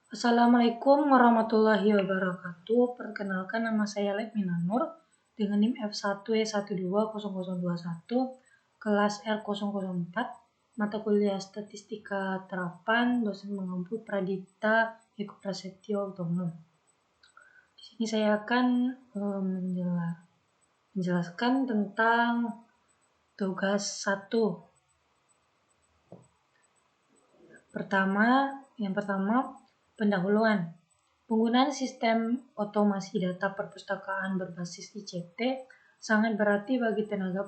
Assalamualaikum warahmatullahi wabarakatuh. Perkenalkan, nama saya Letmina Nur dengan NIM F1E120021, kelas R004, mata kuliah Statistika Terapan, dosen mengampu Pradipta Eko Prasetyo Utomo. Di sini saya akan menjelaskan tentang tugas 1. Yang pertama, pendahuluan. Penggunaan sistem otomasi data perpustakaan berbasis ICT sangat berarti bagi tenaga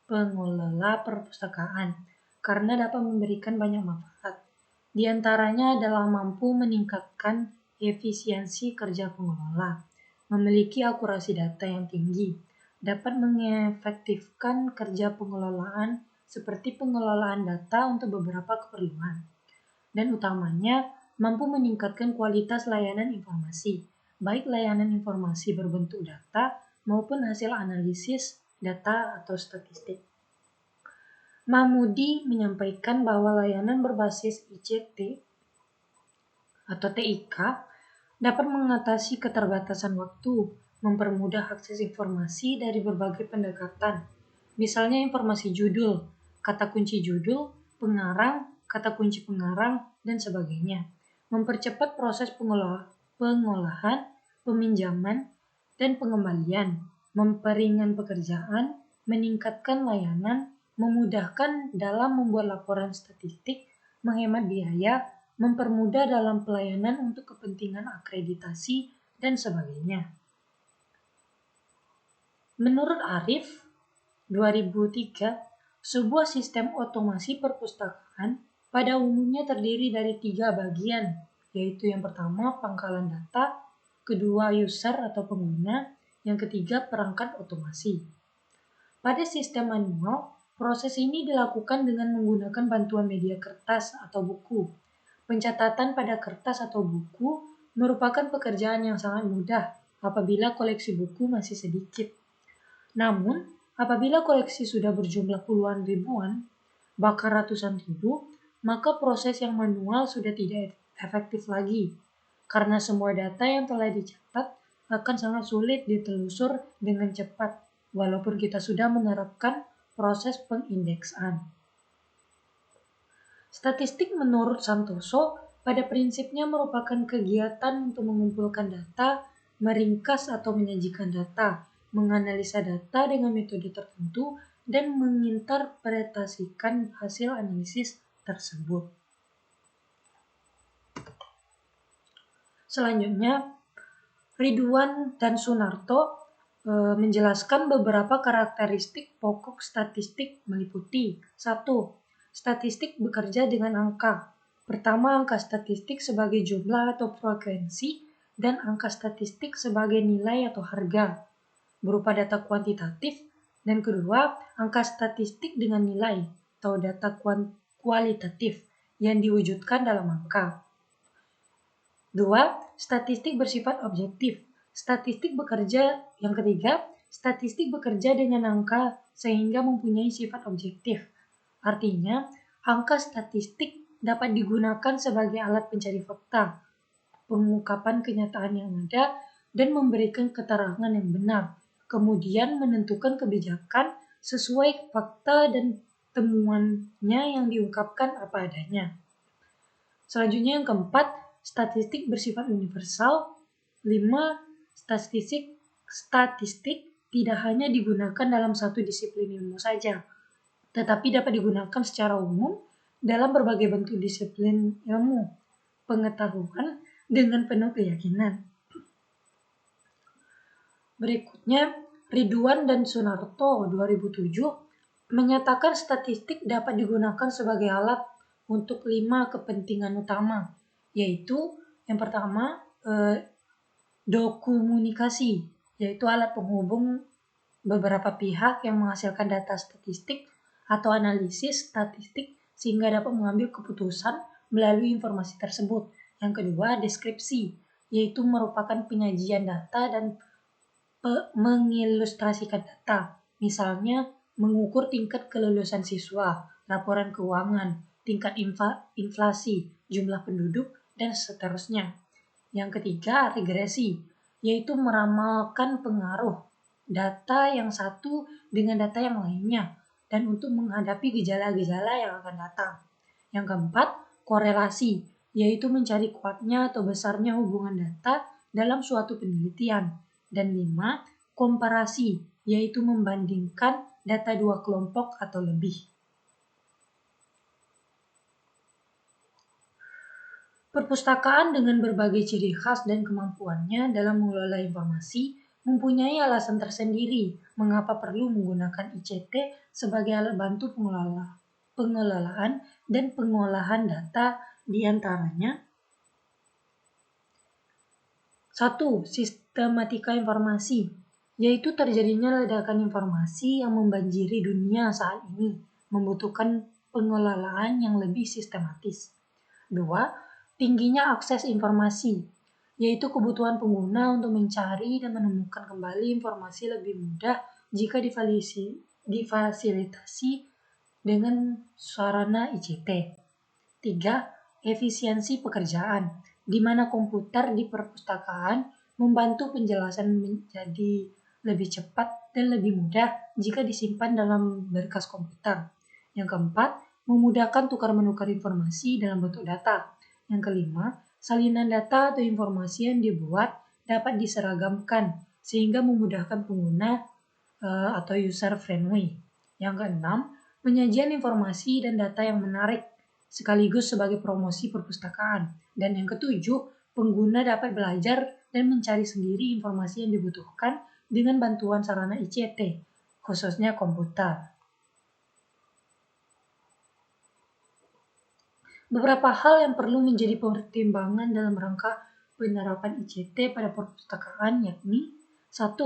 pengelola perpustakaan karena dapat memberikan banyak manfaat. Di antaranya adalah mampu meningkatkan efisiensi kerja pengelola, memiliki akurasi data yang tinggi, dapat mengefektifkan kerja pengelolaan seperti pengelolaan data untuk beberapa keperluan, dan utamanya mampu meningkatkan kualitas layanan informasi, baik layanan informasi berbentuk data maupun hasil analisis data atau statistik. Mahmudi menyampaikan bahwa layanan berbasis ICT atau TIK dapat mengatasi keterbatasan waktu, mempermudah akses informasi dari berbagai pendekatan, misalnya informasi judul, kata kunci judul, pengarang, kata kunci pengarang, dan sebagainya. Mempercepat proses pengolahan, peminjaman, dan pengembalian, memperingan pekerjaan, meningkatkan layanan, memudahkan dalam membuat laporan statistik, menghemat biaya, mempermudah dalam pelayanan untuk kepentingan akreditasi, dan sebagainya. Menurut Arif, 2003, sebuah sistem otomasi perpustakaan pada umumnya terdiri dari 3 bagian, yaitu yang pertama pangkalan data, kedua user atau pengguna, yang ketiga perangkat otomasi. Pada sistem manual, proses ini dilakukan dengan menggunakan bantuan media kertas atau buku. Pencatatan pada kertas atau buku merupakan pekerjaan yang sangat mudah apabila koleksi buku masih sedikit. Namun, apabila koleksi sudah berjumlah puluhan ribuan, bahkan ratusan ribu, maka proses yang manual sudah tidak efektif lagi, karena semua data yang telah dicatat akan sangat sulit ditelusur dengan cepat, walaupun kita sudah menerapkan proses pengindeksan. Statistik menurut Santoso pada prinsipnya merupakan kegiatan untuk mengumpulkan data, meringkas atau menyajikan data, menganalisa data dengan metode tertentu, dan menginterpretasikan hasil analisis tersebut. Selanjutnya, Ridwan dan Sunarto menjelaskan beberapa karakteristik pokok statistik meliputi 1. Statistik bekerja dengan angka. Pertama, angka statistik sebagai jumlah atau frekuensi, dan angka statistik sebagai nilai atau harga berupa data kuantitatif, dan kedua, angka statistik dengan nilai atau data kualitatif yang diwujudkan dalam angka. 2. Statistik bersifat objektif. Yang ketiga, statistik bekerja dengan angka sehingga mempunyai sifat objektif. Artinya, angka statistik dapat digunakan sebagai alat pencari fakta, pengungkapan kenyataan yang ada, dan memberikan keterangan yang benar, kemudian menentukan kebijakan sesuai fakta dan temuannya yang diungkapkan apa adanya. Selanjutnya yang keempat, statistik bersifat universal. 5. Statistik tidak hanya digunakan dalam satu disiplin ilmu saja, tetapi dapat digunakan secara umum dalam berbagai bentuk disiplin ilmu pengetahuan dengan penuh keyakinan. Berikutnya, Ridwan dan Sunarto 2007 menyatakan statistik dapat digunakan sebagai alat untuk 5 kepentingan utama, yaitu yang pertama, dokumentasi, yaitu alat penghubung beberapa pihak yang menghasilkan data statistik atau analisis statistik sehingga dapat mengambil keputusan melalui informasi tersebut. Yang kedua, deskripsi, yaitu merupakan penyajian data dan mengilustrasikan data, misalnya mengukur tingkat kelulusan siswa, laporan keuangan, tingkat inflasi, jumlah penduduk, dan seterusnya. Yang ketiga, regresi, yaitu meramalkan pengaruh data yang satu dengan data yang lainnya dan untuk menghadapi gejala-gejala yang akan datang. Yang keempat, korelasi, yaitu mencari kuatnya atau besarnya hubungan data dalam suatu penelitian. Dan 5, komparasi, yaitu membandingkan data dua kelompok atau lebih. Perpustakaan dengan berbagai ciri khas dan kemampuannya dalam mengelola informasi mempunyai alasan tersendiri mengapa perlu menggunakan ICT sebagai alat bantu pengelolaan dan pengolahan data, di antaranya 1. Sistematika informasi, yaitu terjadinya ledakan informasi yang membanjiri dunia saat ini, membutuhkan pengelolaan yang lebih sistematis. 2. Tingginya akses informasi, yaitu kebutuhan pengguna untuk mencari dan menemukan kembali informasi lebih mudah jika difasilitasi dengan sarana ICT. 3. Efisiensi pekerjaan, di mana komputer di perpustakaan membantu penjelasan menjadi lebih cepat dan lebih mudah jika disimpan dalam berkas komputer. Yang keempat, memudahkan tukar-menukar informasi dalam bentuk data. Yang kelima, salinan data atau informasi yang dibuat dapat diseragamkan sehingga memudahkan pengguna atau user friendly. Yang keenam, penyajian informasi dan data yang menarik sekaligus sebagai promosi perpustakaan. Dan yang ketujuh, pengguna dapat belajar dan mencari sendiri informasi yang dibutuhkan dengan bantuan sarana ICT, khususnya komputer. Beberapa hal yang perlu menjadi pertimbangan dalam rangka penerapan ICT pada perpustakaan yakni 1.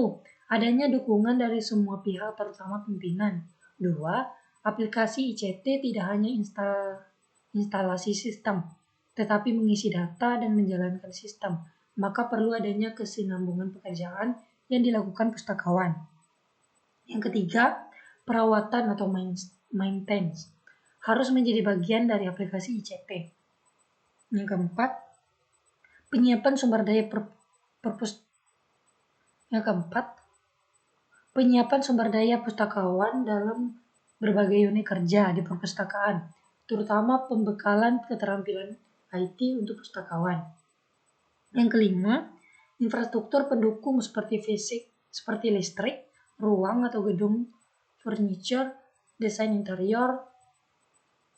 Adanya dukungan dari semua pihak terutama pimpinan. 2. Aplikasi ICT tidak hanya instalasi sistem, tetapi mengisi data dan menjalankan sistem. Maka perlu adanya kesinambungan pekerjaan yang dilakukan pustakawan. Yang ketiga, perawatan atau maintenance harus menjadi bagian dari aplikasi ICT. Yang keempat, penyiapan sumber daya pustakawan dalam berbagai unit kerja di perpustakaan, terutama pembekalan keterampilan IT untuk pustakawan. Yang kelima, infrastruktur pendukung seperti fisik, seperti listrik, ruang atau gedung, furniture, desain interior,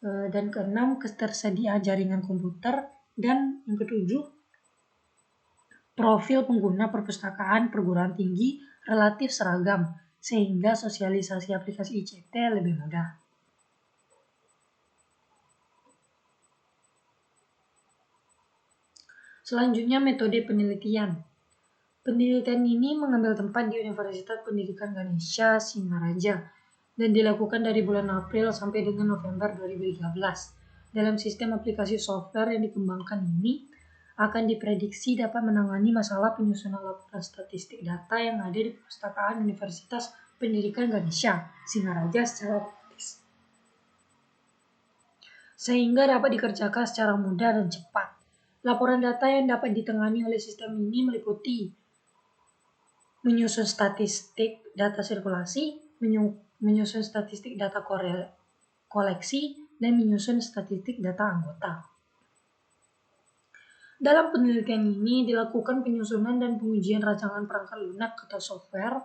dan keenam, ketersediaan jaringan komputer, dan yang ketujuh, profil pengguna perpustakaan perguruan tinggi relatif seragam, sehingga sosialisasi aplikasi ICT lebih mudah. Selanjutnya, metode penelitian. Penelitian ini mengambil tempat di Universitas Pendidikan Ganesha, Singaraja, dan dilakukan dari bulan April sampai dengan November 2013. Dalam sistem aplikasi software yang dikembangkan ini, akan diprediksi dapat menangani masalah penyusunan laporan statistik data yang ada di perpustakaan Universitas Pendidikan Ganesha, Singaraja secara praktis, sehingga dapat dikerjakan secara mudah dan cepat. Laporan data yang dapat ditangani oleh sistem ini meliputi menyusun statistik data sirkulasi, menyusun statistik data koleksi, dan menyusun statistik data anggota. Dalam penelitian ini dilakukan penyusunan dan pengujian rancangan perangkat lunak atau software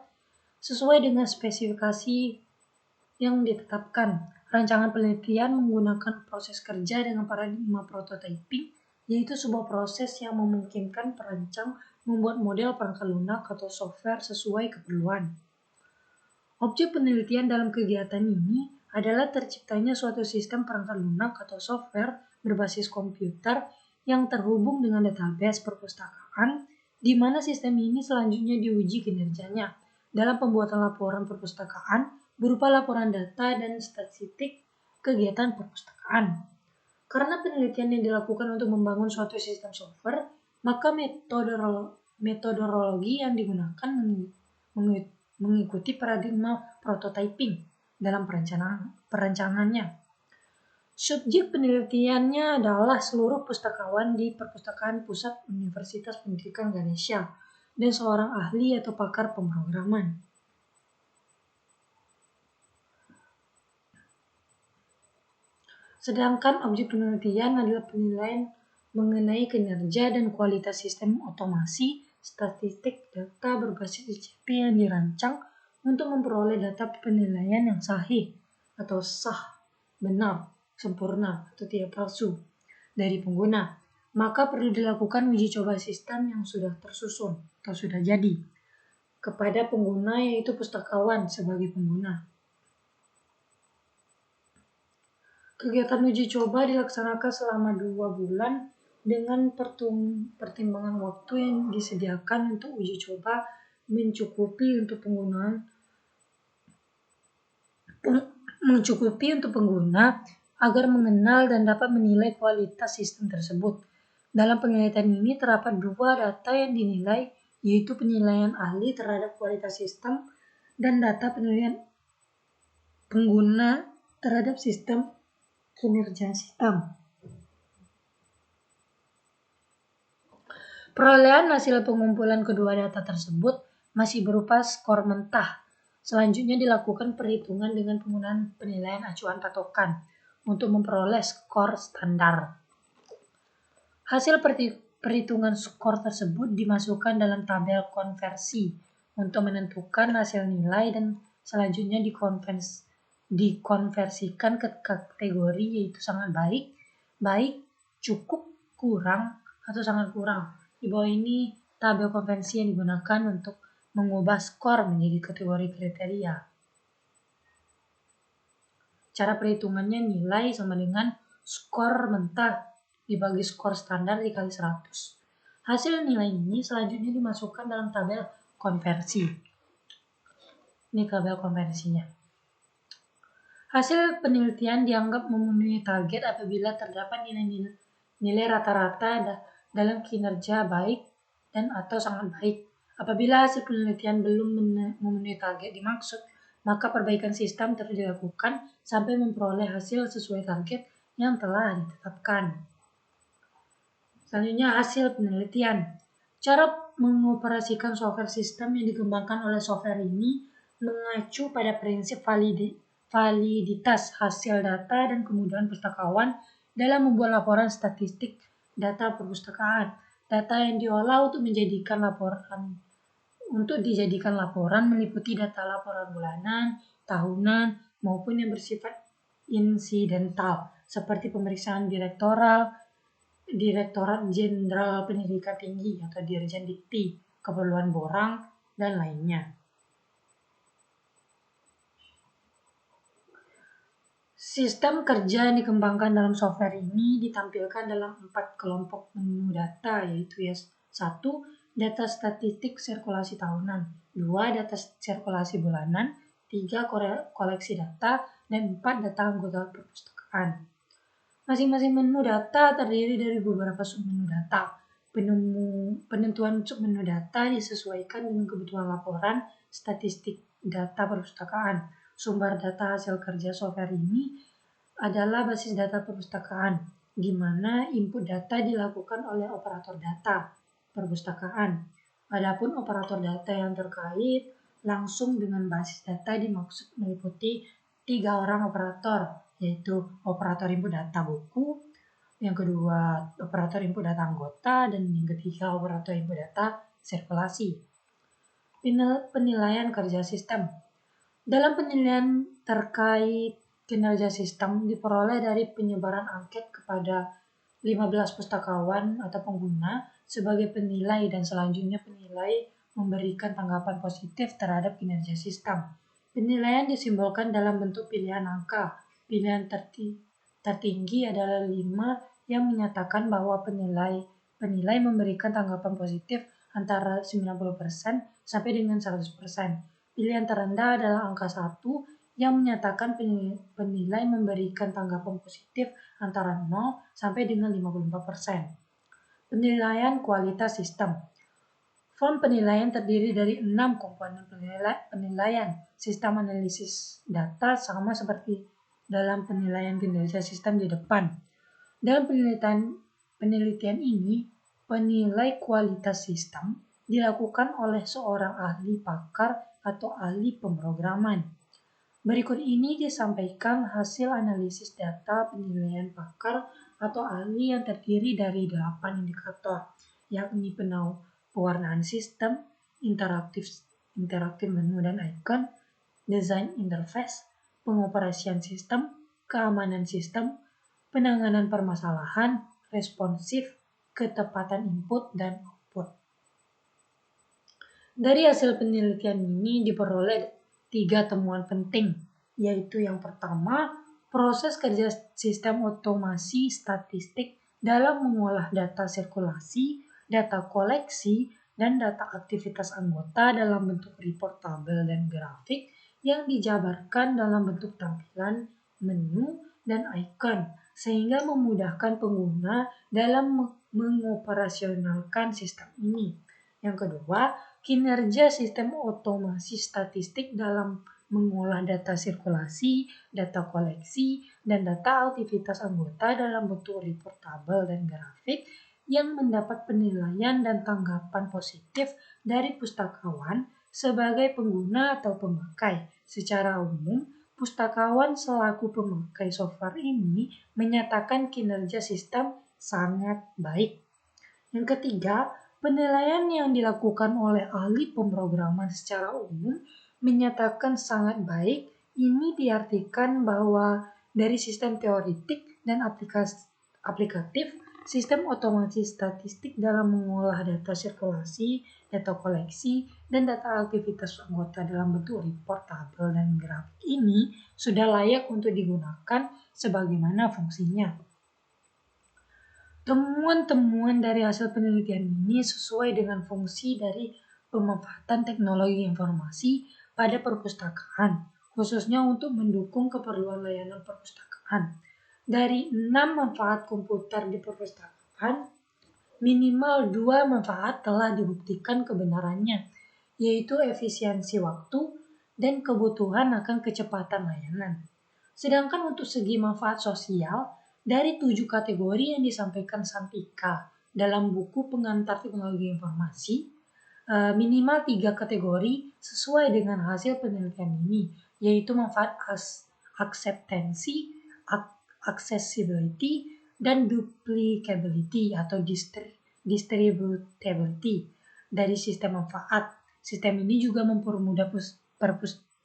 sesuai dengan spesifikasi yang ditetapkan. Rancangan penelitian menggunakan proses kerja dengan paradigma prototyping, yaitu sebuah proses yang memungkinkan perancang membuat model perangkat lunak atau software sesuai keperluan. Objek penelitian dalam kegiatan ini adalah terciptanya suatu sistem perangkat lunak atau software berbasis komputer yang terhubung dengan database perpustakaan, di mana sistem ini selanjutnya diuji kinerjanya dalam pembuatan laporan perpustakaan berupa laporan data dan statistik kegiatan perpustakaan. Karena penelitian yang dilakukan untuk membangun suatu sistem software, maka metodologi yang digunakan mengikuti paradigma prototyping dalam perancangannya. Subjek penelitiannya adalah seluruh pustakawan di Perpustakaan Pusat Universitas Pendidikan Ganesha dan seorang ahli atau pakar pemrograman. Sedangkan objek penelitian adalah penilaian mengenai kinerja dan kualitas sistem otomasi, statistik, data berbasis ICP yang dirancang untuk memperoleh data penilaian yang sahih atau sah, benar, sempurna, atau tidak palsu dari pengguna. Maka perlu dilakukan uji coba sistem yang sudah tersusun atau sudah jadi kepada pengguna, yaitu pustakawan sebagai pengguna. Kegiatan uji coba dilaksanakan selama 2 bulan dengan pertimbangan waktu yang disediakan untuk uji coba mencukupi untuk pengguna agar mengenal dan dapat menilai kualitas sistem tersebut. Dalam penelitian ini terdapat 2 data yang dinilai, yaitu penilaian ahli terhadap kualitas sistem dan data penilaian pengguna terhadap kinerja sistem. Perolehan hasil pengumpulan kedua data tersebut masih berupa skor mentah. Selanjutnya dilakukan perhitungan dengan penggunaan penilaian acuan patokan untuk memperoleh skor standar. Hasil perhitungan skor tersebut dimasukkan dalam tabel konversi untuk menentukan hasil nilai dan selanjutnya dikonversikan ke kategori, yaitu sangat baik, baik, cukup, kurang, atau sangat kurang. Di bawah ini tabel konvensi yang digunakan untuk mengubah skor menjadi kategori kriteria. Cara perhitungannya nilai sama dengan skor mentah dibagi skor standar dikali 100. Hasil nilai ini selanjutnya dimasukkan dalam tabel konversi. Ini tabel konversinya. Hasil penelitian dianggap memenuhi target apabila terdapat nilai rata-rata dalam kinerja baik dan atau sangat baik. Apabila hasil penelitian belum memenuhi target dimaksud, maka perbaikan sistem terus dilakukan sampai memperoleh hasil sesuai target yang telah ditetapkan. Selanjutnya hasil penelitian. Cara mengoperasikan software sistem yang dikembangkan oleh software ini mengacu pada prinsip validitas hasil data dan kemudahan pustakawan dalam membuat laporan statistik data perpustakaan. Data yang diolah untuk dijadikan laporan meliputi data laporan bulanan, tahunan, maupun yang bersifat insidental seperti pemeriksaan Direktorat Jenderal Pendidikan Tinggi atau Dirjen Dikti, keperluan borang, dan lainnya. Sistem kerja yang dikembangkan dalam software ini ditampilkan dalam 4 kelompok menu data, yaitu 1. Data statistik sirkulasi tahunan, 2. Data sirkulasi bulanan, 3. Koleksi data, dan 4. Data anggota perpustakaan. Masing-masing menu data terdiri dari beberapa submenu data. Penentuan submenu data disesuaikan dengan kebutuhan laporan statistik data perpustakaan. Sumber data hasil kerja software ini adalah basis data perpustakaan, di mana input data dilakukan oleh operator data perpustakaan. Adapun operator data yang terkait langsung dengan basis data dimaksud meliputi 3 orang operator, yaitu operator input data buku, yang kedua operator input data anggota, dan yang ketiga operator input data sirkulasi. Penilaian kerja sistem. Dalam penilaian terkait kinerja sistem diperoleh dari penyebaran angket kepada 15 pustakawan atau pengguna sebagai penilai, dan selanjutnya penilai memberikan tanggapan positif terhadap kinerja sistem. Penilaian disimbolkan dalam bentuk pilihan angka. Pilihan tertinggi adalah 5 yang menyatakan bahwa penilai memberikan tanggapan positif antara 90% sampai dengan 100%. Pilihan terendah adalah angka 1 yang menyatakan penilai memberikan tanggapan positif antara 0 sampai dengan 54%. Penilaian kualitas sistem. Form penilaian terdiri dari 6 komponen penilaian. Sistem analisis data sama seperti dalam penilaian kinerja sistem di depan. Dalam penelitian ini, penilai kualitas sistem dilakukan oleh seorang ahli pakar atau ahli pemrograman. Berikut ini disampaikan hasil analisis data penilaian pakar atau ahli yang terdiri dari 8 indikator, yakni pewarnaan sistem, interaktif menu dan icon, desain interface, pengoperasian sistem, keamanan sistem, penanganan permasalahan, responsif, ketepatan input dan output. Dari hasil penelitian ini diperoleh 3 temuan penting, yaitu yang pertama, proses kerja sistem otomasi statistik dalam mengolah data sirkulasi, data koleksi, dan data aktivitas anggota dalam bentuk report tabel dan grafik yang dijabarkan dalam bentuk tampilan, menu, dan icon, sehingga memudahkan pengguna dalam mengoperasionalkan sistem ini. Yang kedua, kinerja sistem otomasi statistik dalam mengolah data sirkulasi, data koleksi, dan data aktivitas anggota dalam bentuk report tabel dan grafik yang mendapat penilaian dan tanggapan positif dari pustakawan sebagai pengguna atau pemakai. Secara umum, pustakawan selaku pemakai software ini menyatakan kinerja sistem sangat baik. Yang ketiga, penilaian yang dilakukan oleh ahli pemrograman secara umum menyatakan sangat baik. Ini diartikan bahwa dari sistem teoretik dan aplikatif, sistem otomasi statistik dalam mengolah data sirkulasi, data koleksi, dan data aktivitas anggota dalam bentuk report, tabel, dan grafik ini sudah layak untuk digunakan sebagaimana fungsinya. Temuan-temuan dari hasil penelitian ini sesuai dengan fungsi dari pemanfaatan teknologi informasi pada perpustakaan, khususnya untuk mendukung keperluan layanan perpustakaan. Dari 6 manfaat komputer di perpustakaan, minimal 2 manfaat telah dibuktikan kebenarannya, yaitu efisiensi waktu dan kebutuhan akan kecepatan layanan. Sedangkan untuk segi manfaat sosial, dari 7 kategori yang disampaikan Santika dalam buku pengantar teknologi informasi, minimal 3 kategori sesuai dengan hasil penelitian ini, yaitu manfaat akseptansi, accessibility, dan duplicability atau distributability dari sistem manfaat. Sistem ini juga mempermudah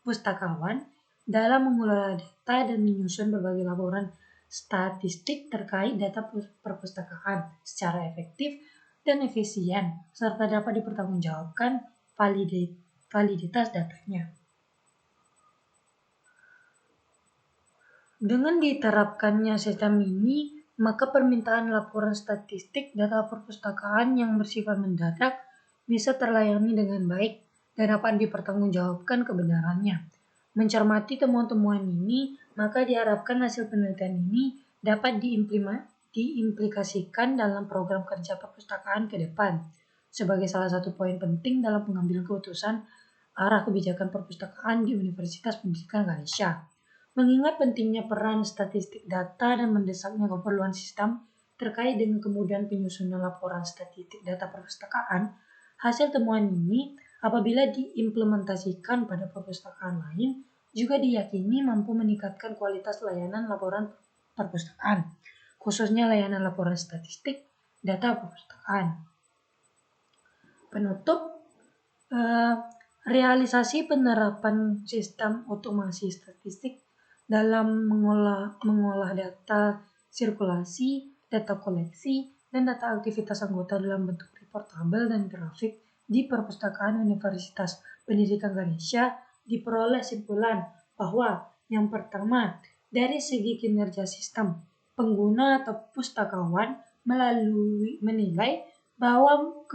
pustakawan dalam mengelola data dan menyusun berbagai laporan statistik terkait data perpustakaan secara efektif dan efisien, serta dapat dipertanggungjawabkan validitas datanya. Dengan diterapkannya sistem ini, maka permintaan laporan statistik data perpustakaan yang bersifat mendadak bisa terlayani dengan baik dan dapat dipertanggungjawabkan kebenarannya. Mencermati temuan-temuan ini, maka diharapkan hasil penelitian ini dapat diimplikasikan dalam program kerja perpustakaan ke depan sebagai salah satu poin penting dalam pengambilan keputusan arah kebijakan perpustakaan di Universitas Pendidikan Ganesha. Mengingat pentingnya peran statistik data dan mendesaknya keperluan sistem terkait dengan kemudahan penyusunan laporan statistik data perpustakaan, hasil temuan ini apabila diimplementasikan pada perpustakaan lain, juga diyakini mampu meningkatkan kualitas layanan laporan perpustakaan, khususnya layanan laporan statistik data perpustakaan. Penutup, realisasi penerapan sistem otomasi statistik dalam mengolah data sirkulasi, data koleksi, dan data aktivitas anggota dalam bentuk report tabel dan grafik di perpustakaan Universitas Pendidikan Ganesha diperoleh simpulan bahwa yang pertama, dari segi kinerja sistem, pengguna atau pustakawan menilai bahwa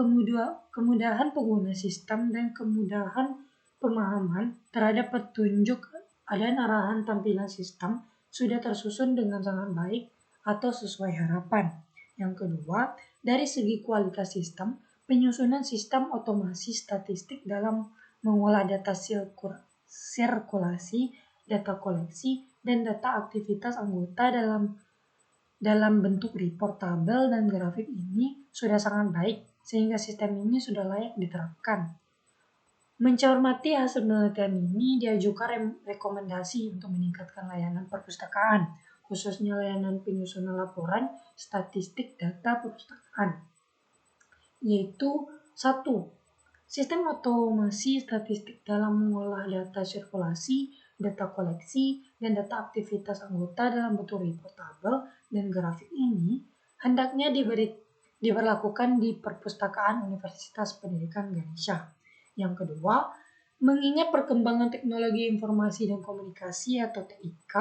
kemudahan pengguna sistem dan kemudahan pemahaman terhadap petunjuk dan arahan tampilan sistem sudah tersusun dengan sangat baik atau sesuai harapan. Yang kedua, dari segi kualitas sistem, penyusunan sistem otomasi statistik dalam mengolah data sirkulasi, data koleksi, dan data aktivitas anggota dalam bentuk report tabel dan grafik ini sudah sangat baik, sehingga sistem ini sudah layak diterapkan. Mencermati hasil penelitian ini, diajukan rekomendasi untuk meningkatkan layanan perpustakaan, khususnya layanan penyusunan laporan statistik data perpustakaan, yaitu 1. Sistem otomasi statistik dalam mengolah data sirkulasi, data koleksi, dan data aktivitas anggota dalam bentuk report tabel dan grafik ini hendaknya diberlakukan di perpustakaan Universitas Pendidikan Ganesha. Yang kedua, mengingat perkembangan teknologi informasi dan komunikasi atau TIK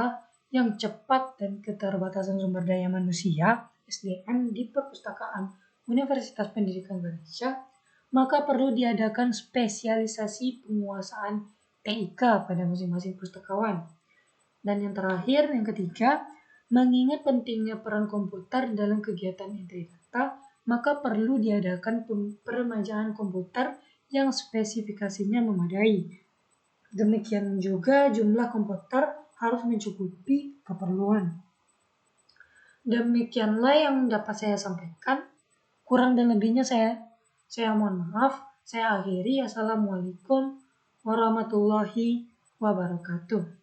yang cepat dan keterbatasan sumber daya manusia (SDM) di perpustakaan Universitas Pendidikan Ganesha, maka perlu diadakan spesialisasi penguasaan TIK pada masing-masing pustakawan. Dan yang terakhir, yang ketiga, mengingat pentingnya peran komputer dalam kegiatan entry data, maka perlu diadakan peremajaan komputer yang spesifikasinya memadai. Demikian juga jumlah komputer harus mencukupi keperluan. Demikianlah yang dapat saya sampaikan. Kurang dan lebihnya saya mohon maaf. Saya akhiri. Assalamualaikum warahmatullahi wabarakatuh.